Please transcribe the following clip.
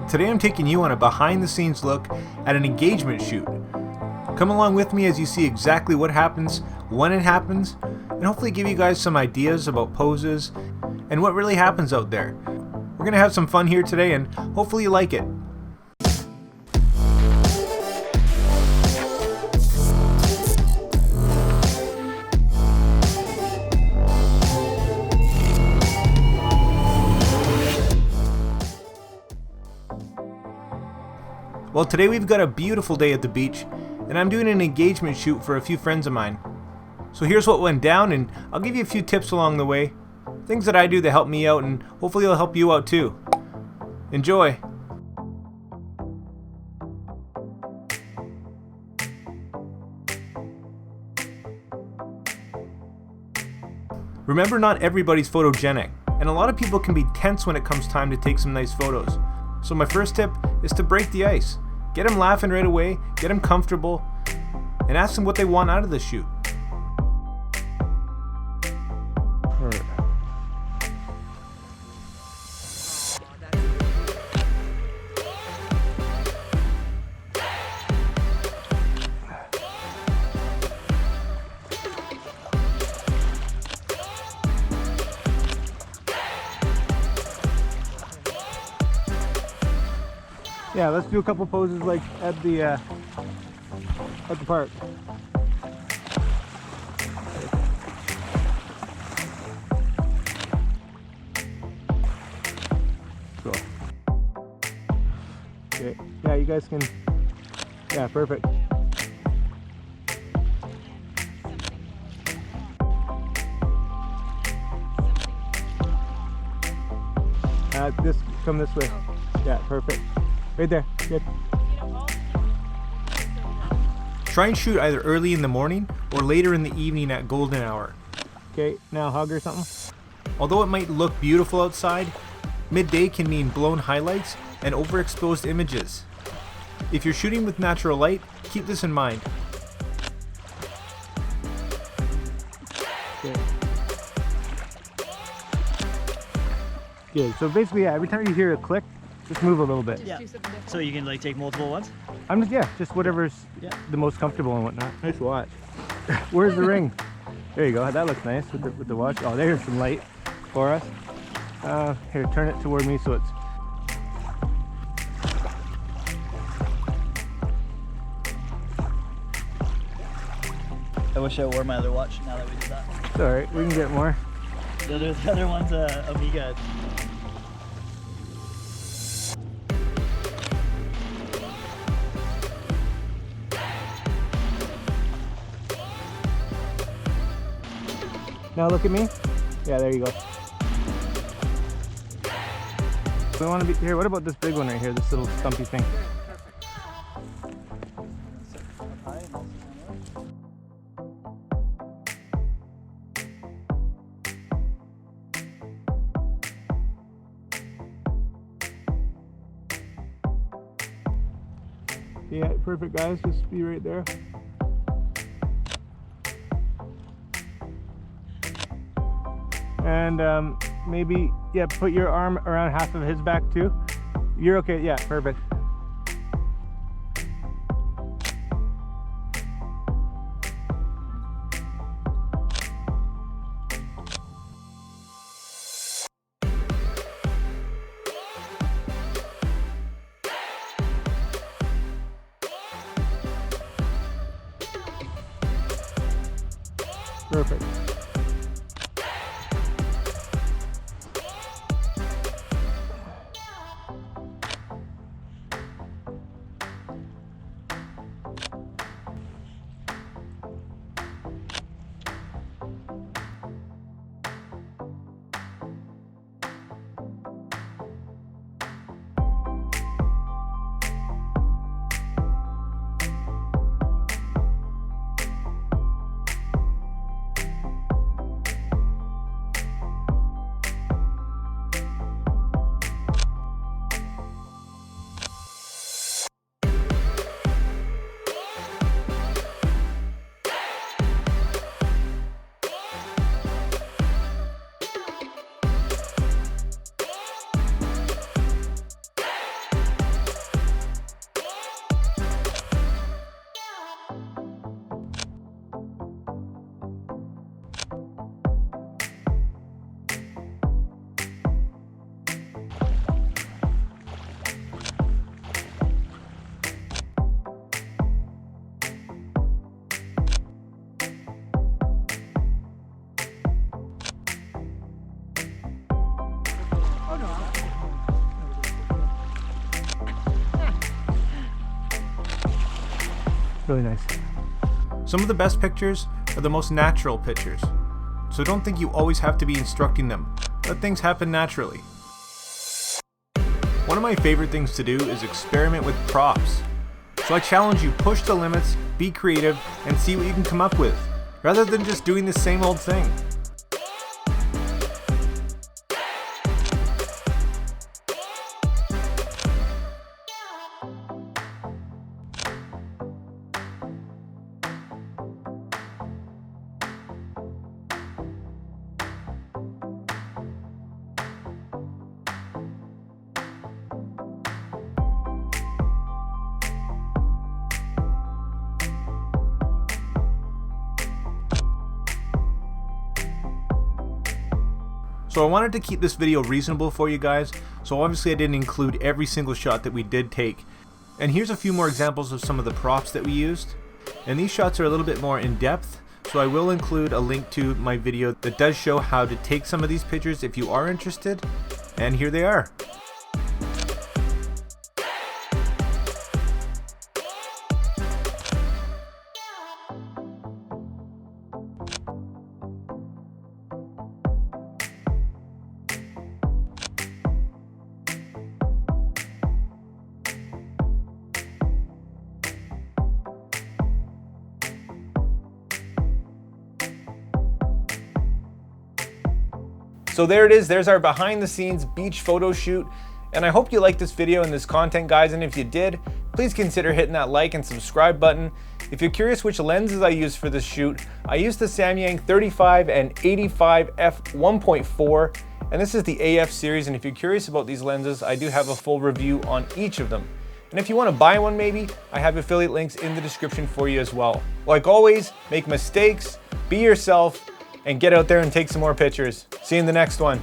Today I'm taking you on a behind the scenes look at an engagement shoot. Come along with me as you see exactly what happens, when it happens, and hopefully give you guys some ideas about poses and what really happens out there. We're going to have some fun here today and hopefully you like it. Well, today we've got a beautiful day at the beach, and I'm doing an engagement shoot for a few friends of mine. So here's what went down, and I'll give you a few tips along the way. Things that I do that help me out, and hopefully it'll help you out too. Enjoy! Remember, not everybody's photogenic, and a lot of people can be tense when it comes time to take some nice photos. So my first tip is to break the ice. Get them laughing right away, get them comfortable, and ask them what they want out of the shoot. Yeah, let's do a couple poses like at the park. Cool. Okay. Yeah, you guys can. Yeah, perfect. Come this way. Yeah, perfect. Right there, good. Try and shoot either early in the morning or later in the evening at golden hour. Okay, now hug or something. Although it might look beautiful outside, midday can mean blown highlights and overexposed images. If you're shooting with natural light, keep this in mind. Okay. Good, so basically, yeah, every time you hear a click, just move a little bit. Yeah. So you can like take multiple ones? Just whatever's the most comfortable and whatnot. Nice watch. Where's the ring? There you go. That looks nice with the watch. Oh, there's some light for us. Here, turn it toward me so it's. I wish I wore my other watch now that we did that. It's alright, we can get more. The other one's Omega. Now look at me. Yeah, there you go. We want to be here. What about this big one right here? This little stumpy thing. Yeah, perfect, guys. Just be right there. And maybe, yeah, put your arm around half of his back too. You're okay, yeah, perfect. Perfect. Really nice. Some of the best pictures are the most natural pictures. So don't think you always have to be instructing them. Let things happen naturally. One of my favorite things to do is experiment with props. So I challenge you, push the limits, be creative, and see what you can come up with, rather than just doing the same old thing. So I wanted to keep this video reasonable for you guys, so obviously I didn't include every single shot that we did take. And here's a few more examples of some of the props that we used. And these shots are a little bit more in depth, so I will include a link to my video that does show how to take some of these pictures if you are interested. And here they are. So there it is, there's our behind the scenes beach photo shoot. And I hope you liked this video and this content, guys, and if you did, please consider hitting that like and subscribe button. If you're curious which lenses I used for this shoot, I used the Samyang 35 and 85 f1.4, and this is the AF series, and if you're curious about these lenses, I do have a full review on each of them. And if you want to buy one maybe, I have affiliate links in the description for you as well. Like always, make mistakes, be yourself, and get out there and take some more pictures. See you in the next one.